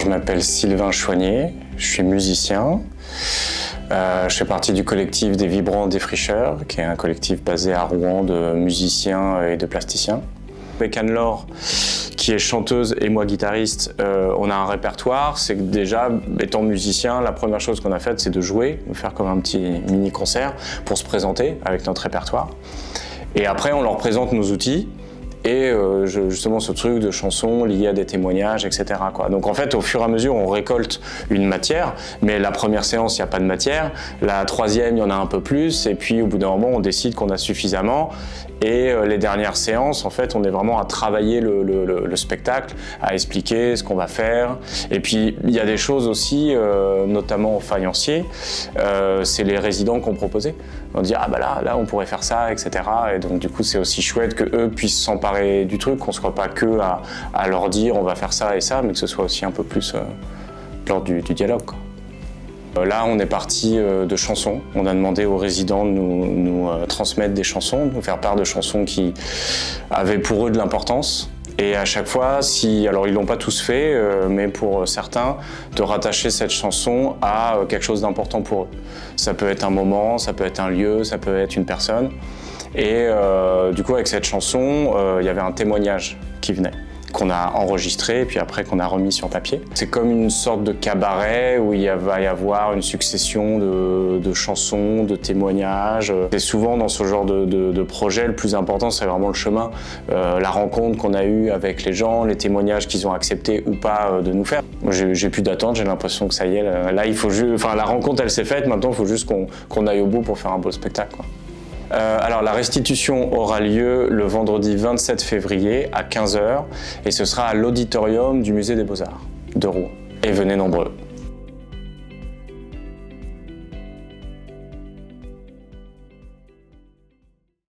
Je m'appelle Sylvain Choignet, je suis musicien. Je fais partie du collectif des Vibrants Défricheurs, qui est un collectif basé à Rouen de musiciens et de plasticiens. Avec Anne-Laure, qui est chanteuse et moi guitariste, on a un répertoire. C'est que déjà, étant musicien, la première chose qu'on a faite, c'est de jouer, de faire comme un petit mini-concert pour se présenter avec notre répertoire. Et après, on leur présente nos outils. Et justement ce truc de chansons liées à des témoignages, etc. Donc en fait, au fur et à mesure, on récolte une matière, mais la première séance, il n'y a pas de matière, la troisième, il y en a un peu plus, et puis au bout d'un moment, on décide qu'on a suffisamment. Et les dernières séances, en fait, on est vraiment à travailler le spectacle, à expliquer ce qu'on va faire. Et puis, il y a des choses aussi, notamment au faïencier, c'est les résidents qu'on proposait. On dit, ah bah là, on pourrait faire ça, etc. Et donc, du coup, c'est aussi chouette qu'eux puissent s'emparer du truc, qu'on ne soit pas que à leur dire, on va faire ça et ça, mais que ce soit aussi un peu plus lors du dialogue, quoi. Là, on est parti de chansons. On a demandé aux résidents de nous transmettre des chansons, de nous faire part de chansons qui avaient pour eux de l'importance. Et à chaque fois, alors ils l'ont pas tous fait, mais pour certains, de rattacher cette chanson à quelque chose d'important pour eux. Ça peut être un moment, ça peut être un lieu, ça peut être une personne. Et du coup, avec cette chanson, il y avait un témoignage qui venait, qu'on a enregistré et puis après qu'on a remis sur papier. C'est comme une sorte de cabaret où il va y avoir une succession de chansons, de témoignages. Et souvent dans ce genre de projet, le plus important c'est vraiment le chemin, la rencontre qu'on a eue avec les gens, les témoignages qu'ils ont accepté ou pas de nous faire. Moi j'ai plus d'attente, j'ai l'impression que ça y est, là il faut juste, la rencontre elle s'est faite, maintenant il faut juste qu'on aille au bout pour faire un beau spectacle, quoi. Alors la restitution aura lieu le vendredi 27 février à 15h et ce sera à l'auditorium du Musée des Beaux-Arts de Rouen. Et venez nombreux.